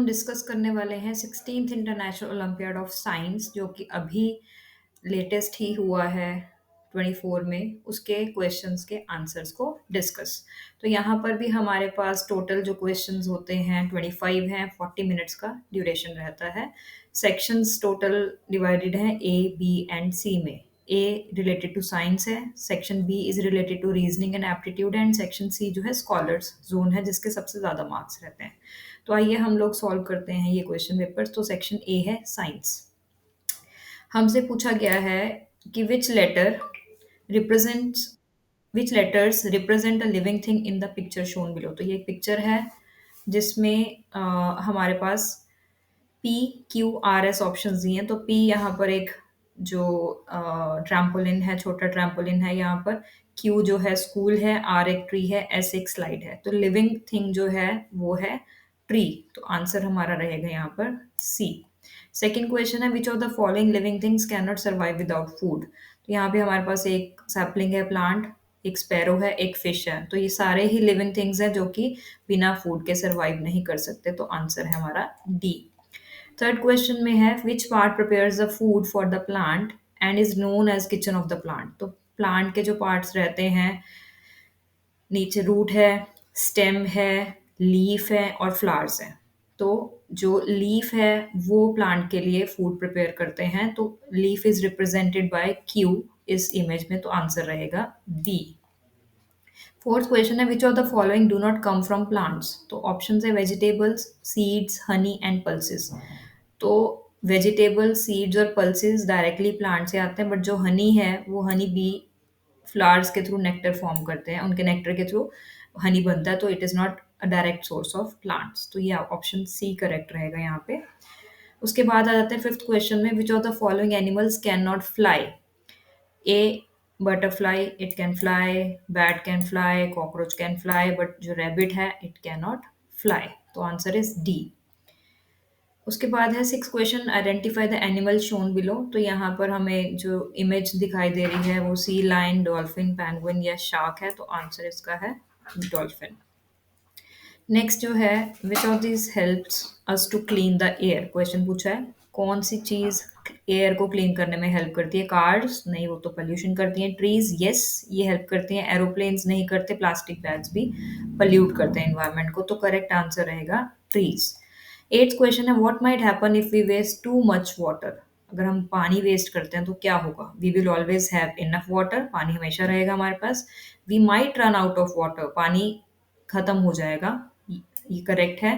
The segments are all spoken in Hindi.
हम डिस्कस करने वाले हैं 16th international olympiad of science जो कि अभी लेटेस्ट ही हुआ है 24 में उसके क्वेश्चंस के आंसर्स को डिस्कस। तो यहाँ पर भी हमारे पास टोटल जो क्वेश्चंस होते हैं 25 हैं, 40 मिनट्स का ड्यूरेशन रहता है। सेक्शंस टोटल डिवाइडेड हैं ए बी एंड सी में। ए रिलेटेड टू साइंस है, section B is related to reasoning and aptitude and section C जो है स्कॉलर्स जोन है जिसके सबसे ज़्यादा मार्क्स रहते हैं। तो आइए हम लोग सॉल्व करते हैं ये क्वेश्चन पेपर। तो सेक्शन ए है साइंस। हमसे पूछा गया है कि represents which letters represent a living thing in the picture shown below. तो ये एक पिक्चर है जिसमें हमारे पास P Q R S option दिए हैं। तो पी यहाँ पर एक जो ट्रैम्पोलिन है, छोटा ट्रैम्पोलिन है यहाँ पर। क्यू जो है स्कूल है, आर एक ट्री है, एस एक स्लाइड है। तो लिविंग थिंग जो है वो है ट्री। तो आंसर हमारा रहेगा यहाँ पर सी। सेकेंड क्वेश्चन है which of the following living things can not survive without food. तो यहाँ पे हमारे पास एक सैपलिंग है प्लांट, एक स्पैरो है, एक फिश है। तो ये सारे ही लिविंग थिंग्स हैं जो कि बिना फूड के सर्वाइव नहीं कर सकते। तो आंसर है हमारा डी। थर्ड क्वेश्चन में है which part prepares the food for the plant and is known as kitchen of the plant. तो प्लांट के जो पार्ट्स रहते हैं, नीचे रूट है, स्टेम है, लीफ है और फ्लावर्स है। तो जो लीफ है वो प्लांट के लिए फूड प्रिपेयर करते हैं। तो leaf is represented by Q इस इमेज में। तो आंसर रहेगा डी। फोर्थ क्वेश्चन है which of the following do not come from plants. तो ऑप्शन है vegetables, seeds, honey and pulses. तो वेजिटेबल, सीड्स और पल्सेस डायरेक्टली प्लांट से आते हैं, बट जो हनी है वो हनी बी फ्लावर्स के थ्रू नेक्टर फॉर्म करते हैं, उनके नेक्टर के थ्रू हनी बनता है। तो it is not a direct source of plants. तो ये ऑप्शन सी करेक्ट रहेगा यहाँ पे। उसके बाद आ जाते हैं फिफ्थ क्वेश्चन में विच of the following animals can not fly. A butterfly, it can fly, bat can fly, cockroach can fly, but जो रैबिट है इट कैन नॉट फ्लाई। तो आंसर इज डी। उसके बाद है six question identify the animal shown below. तो यहाँ पर हमें जो इमेज दिखाई दे रही है वो सी लाइन, डॉल्फिन, पैंगुइन या शार्क है। तो आंसर इसका है डॉल्फिन। नेक्स्ट जो है which of this helps us to clean the air. Question पूछा है कौन सी चीज एयर को क्लीन करने में हेल्प करती है। कार्स नहीं, वो तो पोल्यूशन करती हैं। ट्रीज यस, ये हेल्प करती हैं। एरोप्लेन्स नहीं करते। प्लास्टिक बैग्स भी पोल्यूट करते हैं एनवायरनमेंट को। तो करेक्ट आंसर रहेगा ट्रीज। एट्थ क्वेश्चन है what might happen if we waste too much water. अगर हम पानी वेस्ट करते हैं तो क्या होगा। We will always have enough water, पानी हमेशा रहेगा हमारे पास। We might run out of water, पानी खत्म हो जाएगा। ये करेक्ट है।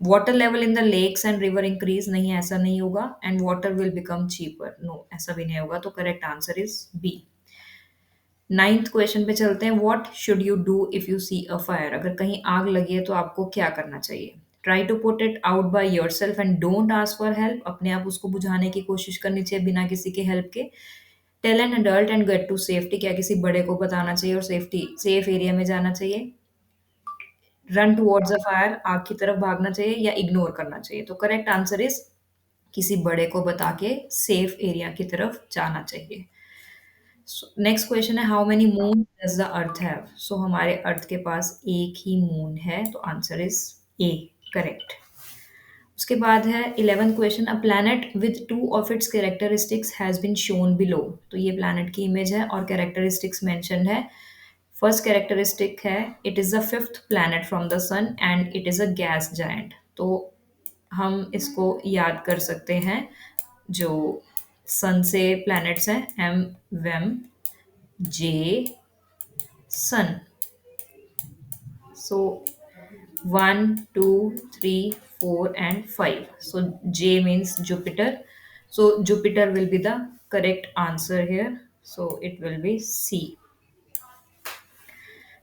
Water level in the lakes and river increase, नहीं ऐसा नहीं होगा। And water will become cheaper, no ऐसा भी नहीं होगा। तो correct answer is B. Ninth question पे चलते हैं what should you do if you see a fire. अगर कहीं आग लगी है तो आपको क्या करना चाहिए। Try to put it out by yourself and don't ask for help. अपने आप उसको बुझाने की कोशिश करनी चाहिए बिना किसी के हेल्प के। Tell an adult and get to safety, क्या किसी बड़े को बताना चाहिए और सेफ एरिया में जाना चाहिए। रन टुवर्ड्स अ फायर, आग की तरफ भागना चाहिए या इग्नोर करना चाहिए। तो करेक्ट आंसर इज किसी बड़े को बता के सेफ एरिया की तरफ जाना चाहिए। नेक्स्ट क्वेश्चन है how many moon does the earth have. So हमारे अर्थ के पास एक ही मून है। तो आंसर इज ए करेक्ट। उसके बाद है 11th question a planet with two of its characteristics has been shown below. तो ये प्लैनेट की इमेज है और कैरेक्टरिस्टिक्स मेंशन है। फर्स्ट कैरेक्टरिस्टिक है it is the fifth planet from the sun and it is a gas giant. तो हम इसको याद कर सकते हैं जो सन से प्लैनेट्स हैं एम, वेम, जे, सन। सो 1 2 3 4 and 5। So J means Jupiter. So Jupiter will be the correct answer here. So it will be C.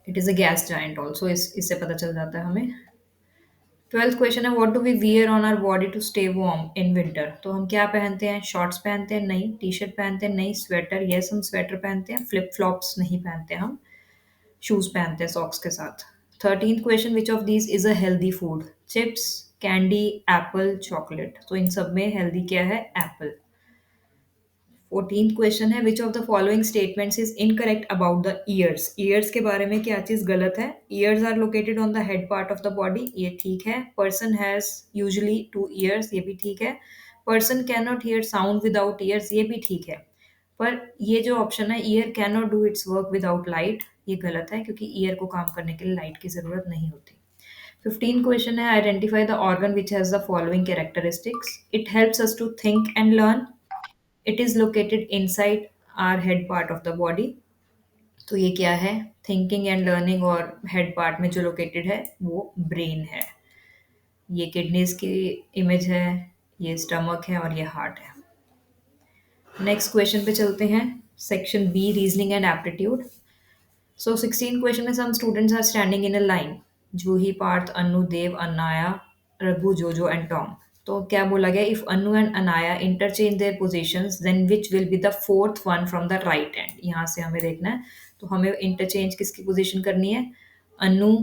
It is a gas giant also. इससे पता चल जाता है हमें। 12th क्वेश्चन है what do we wear on our body to stay warm in winter. तो हम क्या पहनते हैं। शॉर्ट्स पहनते हैं नहीं। टी शर्ट पहनते हैं नहीं। स्वेटर यस, हम स्वेटर पहनते हैं। फ्लिप फ्लॉप्स नहीं पहनते हम। शूज पहनते हैं सॉक्स के साथ। 13th question which of these is a healthy food. Chips, candy, Apple, chocolate. तो इन सब में हेल्दी क्या है, एप्पल। 14th क्वेश्चन है, which of the following statements is incorrect about the ears. Ears के बारे में क्या चीज गलत है? Ears are located on the head part of the body, ये ठीक है। पर्सन हैज यूजुअली 2 ईयर्स, ये भी ठीक है। Person can not here sound without years, ये भी ठीक है। पर ये जो ऑप्शन है, year can not do it's work without light, ये गलत है, क्योंकि ईयर को काम करने के लिए लाइट की जरूरत नहीं होती। 15 क्वेश्चन है, identify the organ which has the following characteristics. It helps us to think and learn. It is located inside our head part of the body. तो ये क्या है? थिंकिंग एंड लर्निंग और हेड पार्ट में जो लोकेटेड है वो ब्रेन है। ये किडनीज की इमेज है, ये स्टमक है और ये हार्ट है। नेक्स्ट क्वेश्चन पे चलते हैं, section B, reasoning and aptitude. So 16 question में some students are standing in a line. Juhi, Parth, Anu, Dev, Anaya, Raghu, Jojo and Tom. तो क्या बोला गया? If Anu and Anaya interchange their positions then which will be the fourth one from the right end. यहाँ से हमें देखना है, तो हमें इंटरचेंज किसकी पोजीशन करनी है? अनु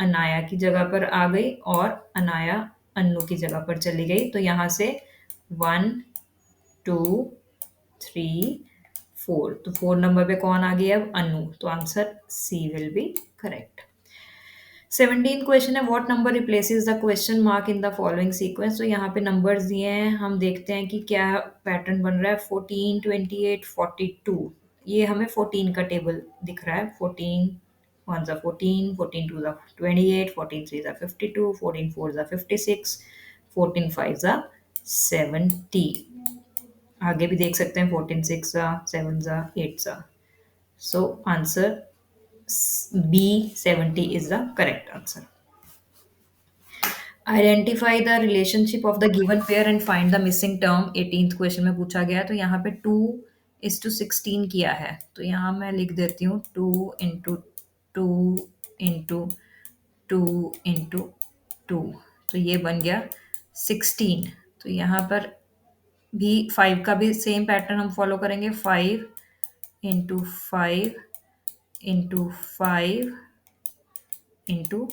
अनाया की जगह पर आ गई और अनाया अनु की जगह पर चली गई। तो यहाँ से 1 2 3 4, तो 4 नंबर पे कौन आ गया? अब अनु, तो answer C will be correct. 17 question है, what number replaces the question mark in the following sequence. तो यहाँ पे नंबर्स दिए हैं, हम देखते हैं कि क्या पैटर्न बन रहा है। 14 28 42, ये हमें 14 का टेबल दिख रहा है। 14 1 ज़ा 14, 14 2 ज़ा 28, 14 3 ज़ा 52, 14 4 ज़ा 56, 14 5 ज़ा 70। आगे भी देख सकते हैं, 14 6 ज़ा 7 ज़ा 8 ज़ा। So answer B 70 is the correct answer. Identify the relationship of the given pair and find the missing term. 18th question में पूछा गया है, तो यहाँ पे 2:16 किया है। तो यहाँ मैं लिख देती हूँ 2 into 2 into 2 into 2, तो ये बन गया 16। तो यहाँ पर भी 5 का भी सेम पैटर्न हम फॉलो करेंगे। 5 into 5 into 5 into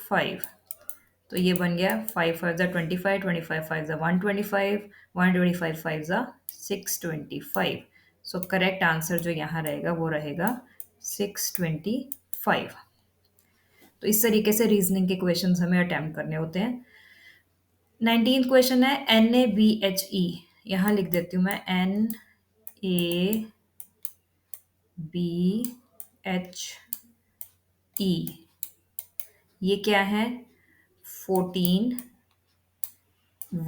5, तो ये बन गया 5 5 ज़ा 25, 25 5 ज़ा 125, 125 5 ज़ा 625। सो करेक्ट आंसर जो यहाँ रहेगा वो रहेगा 625। तो इस तरीके से रीजनिंग के क्वेश्चंस हमें अटेम्प्ट करने होते हैं। 19th क्वेश्चन है, NaBHE, यहाँ लिख देती हूँ मैं NaBHE। ये क्या है? 14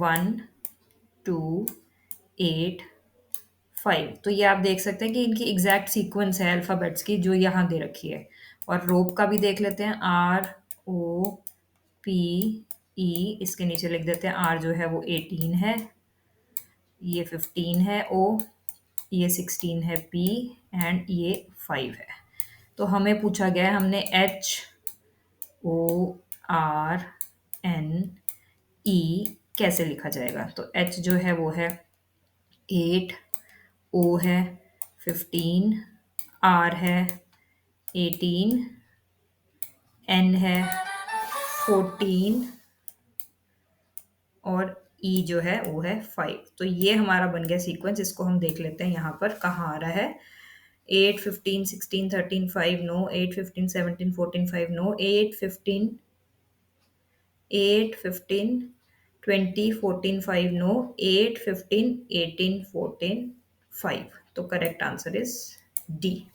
1 2 8 5। तो ये आप देख सकते हैं कि इनकी एग्जैक्ट सीक्वेंस है अल्फ़ाबेट्स की, जो यहाँ दे रखी है। और रोप का भी देख लेते हैं, ROPE, इसके नीचे लिख देते हैं R जो है वो 18 है, ये 15 है O, ये 16 है P एंड ये 5 है। तो हमें पूछा गया है, हमने HORNE कैसे लिखा जाएगा? तो H जो है वो है 8, O है 15, R है 18, N है 14 और E जो है वो है 5। तो ये हमारा बन गया सीक्वेंस। इसको हम देख लेते हैं यहाँ पर कहाँ आ रहा है। 8 15 16 13 5 नो, 8 15 17 14 5 नो, 8 15 20 14 5 नो, 8 15 18 14 5। तो correct answer is D.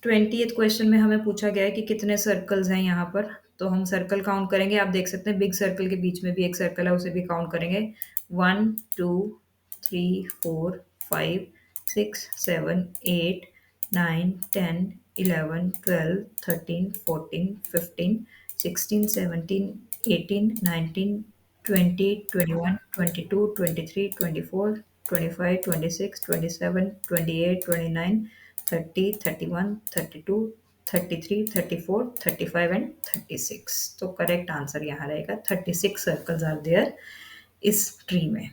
20th question में हमें पूछा गया है कि कितने सर्कल्स हैं यहाँ पर। तो हम सर्कल काउंट करेंगे। आप देख सकते हैं बिग सर्कल के बीच में भी एक सर्कल है, उसे भी काउंट करेंगे। 1 2 3 4 5 6 7 8 9 10 11 12 13 14 15 16 17 18 19 20 21 22 23 24 25 26 27 28 29 30 31 32 33 34 35 एंड 36। तो करेक्ट आंसर यहाँ रहेगा 36 सर्कल्स आर देयर इस ट्री में।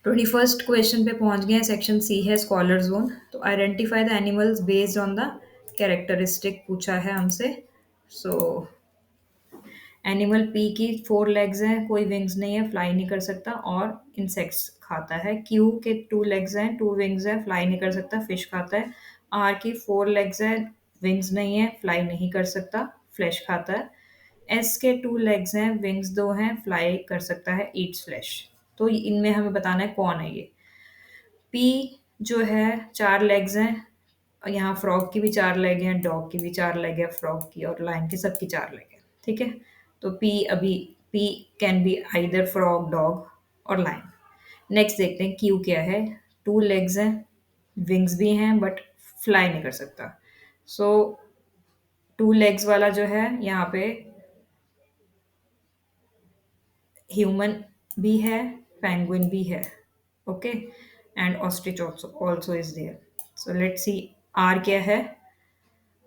21st क्वेश्चन पे पहुंच गए हैं। सेक्शन सी है स्कॉलर जोन। तो identify the animals based on the characteristic पूछा है हमसे। सो एनिमल पी की 4 लेग्स हैं, कोई विंग्स नहीं है, फ्लाई नहीं कर सकता और इंसेक्ट्स खाता है। क्यू के 2 लेग्स हैं, 2 विंग्स हैं, फ्लाई नहीं कर सकता, फिश खाता है। आर की 4 लेग्स हैं, विंग्स नहीं है, फ्लाई नहीं कर सकता, फ्लैश खाता है। एस के 2 लेग्स हैं, विंग्स 2 हैं, फ्लाई कर सकता है, ईट्स फ्लैश। तो इनमें हमें बताना है कौन है ये। पी जो है 4 लेग्स हैं, और यहाँ फ्रॉग की भी 4 लेग हैं, डॉग की भी 4 लेग है, फ्रॉग की और लायन की सबकी 4 लेग है। ठीक है, तो पी अभी P can be either frog, dog और लायन। नेक्स्ट देखते हैं क्यू क्या है। 2 लेग्स हैं, विंग्स भी हैं बट फ्लाई नहीं कर सकता। सो 2 लेग्स वाला जो है यहाँ पे ह्यूमन भी है, पेंगुइन भी है, okay, and ostrich also is there. So let's see R क्या है।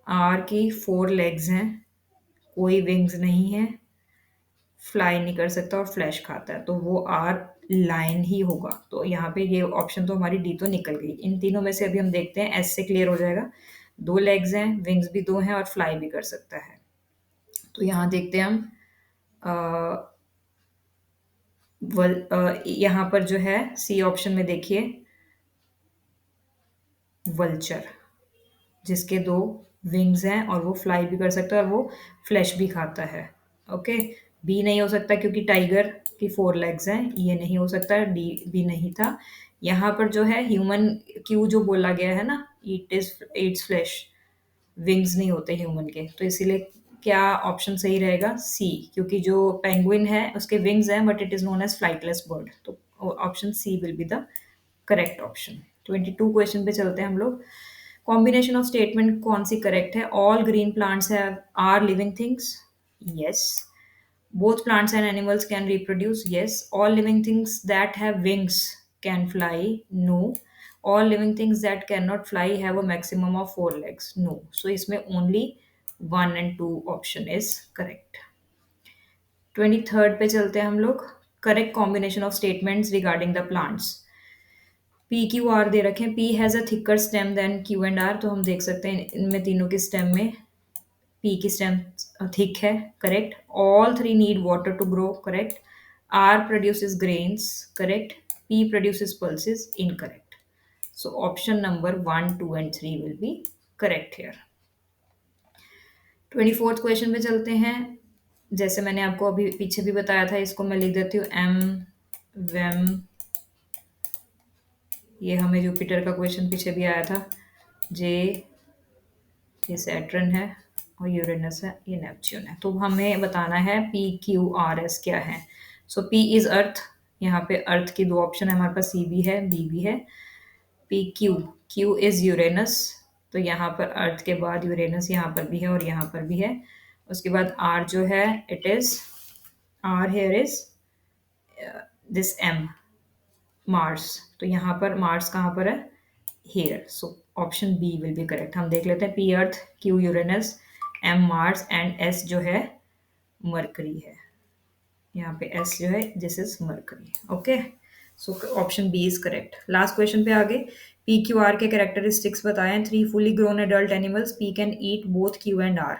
आर की 4 लेग्स हैं, कोई विंग्स नहीं है, फ्लाई नहीं कर सकता और फ्लैश खाता है, तो वो आर लाइन ही होगा। तो यहाँ पे ये ऑप्शन तो हमारी डी तो निकल गई। इन तीनों में से अभी हम देखते हैं, एस से क्लियर हो जाएगा। 2 लेग्स हैं, विंग्स भी 2 हैं और फ्लाई भी कर सकता है। तो यहाँ देखते हैं हम यहाँ पर जो है सी ऑप्शन में देखिए, वल्चर, जिसके 2 विंग्स हैं और वो फ्लाई भी कर सकता है और वो फ्लैश भी खाता है। ओके, बी नहीं हो सकता क्योंकि टाइगर की 4 लेग्स हैं, ये नहीं हो सकता, डी भी नहीं था। यहाँ पर जो है ह्यूमन क्यू जो बोला गया है ना, ईट्स फ्लैश, विंग्स नहीं होते ह्यूमन के, तो इसीलिए क्या ऑप्शन सही रहेगा, सी, क्योंकि जो पेंगुइन है उसके विंग्स हैं but it is known as flightless bird, तो option C will be the correct option. 22 question पे चलते हैं हम लोग। कॉम्बिनेशन ऑफ स्टेटमेंट कौन सी करेक्ट है। All green plants have are living things, yes. Both plants and animals can reproduce, yes. All living things that have wings can fly, no. All living things that cannot fly have a maximum of 4 legs, no. So इसमें only 1 and 2 option is correct। 23rd पे चलते हैं हम लोग। Correct combination of statements regarding the plants. P Q R दे रखे हैं, P has a thicker stem than Q and R, तो हम देख सकते हैं इनमें तीनों के स्टेम में पी की स्टेम थिक है, correct. All 3 need water to grow, correct. R produces grains, correct. P produces pulses, incorrect. So option number 1, 2 and 3 will be correct here. 24th question पे चलते हैं। जैसे मैंने आपको अभी पीछे भी बताया था, इसको मैं लिख देती हूँ एम वेम। ये हमें जुपिटर का क्वेश्चन पीछे भी आया था। जे, ये सैटर्न है और यूरेनस है, ये नेपच्यून है। तो हमें बताना है पी क्यू आर एस क्या है। सो पी इज अर्थ, यहाँ पे अर्थ की 2 ऑप्शन है हमारे पास, सी भी है, बी भी है। P Q, Q is Uranus, तो यहाँ पर अर्थ के बाद यूरेनस यहाँ पर भी है और यहाँ पर भी है। उसके बाद आर जो है, it is R here is this M, Mars, तो यहाँ पर मार्स कहाँ पर है, here. So option B will be correct. हम देख लेते हैं, P earth, Q Uranus, M Mars and S जो है मरकरी है। यहाँ पे एस जो है this is Mercury, okay. So option B is correct. Last question पे आगे। पी क्यू आर के कैरेक्टरिस्टिक्स बताएं। 3 fully grown adult animals, P can eat both Q and R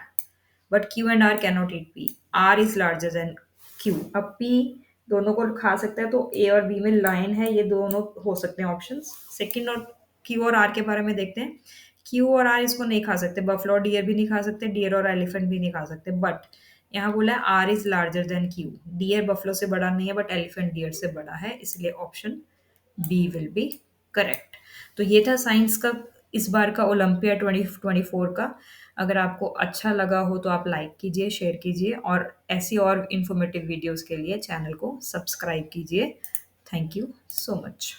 but Q and R can not eat P. R is larger than Q. अब पी दोनों को खा सकता है, तो ए और बी में लाइन है, ये दोनों हो सकते हैं ऑप्शन। सेकेंड और क्यू और आर के बारे में देखते हैं। क्यू और आर इसको नहीं खा सकते, बफलो और डियर भी नहीं खा सकते, डियर और एलिफेंट भी नहीं खा सकते, बट यहाँ बोला है R is larger than Q. Deer buffalo से बड़ा नहीं है बट एलिफेंट डियर से बड़ा है, इसलिए option B will be correct. तो ये था साइंस का इस बार का ओलंपिया 2024 का। अगर आपको अच्छा लगा हो तो आप लाइक कीजिए, शेयर कीजिए और ऐसी और इन्फॉर्मेटिव वीडियोस के लिए चैनल को सब्सक्राइब कीजिए। Thank you so much.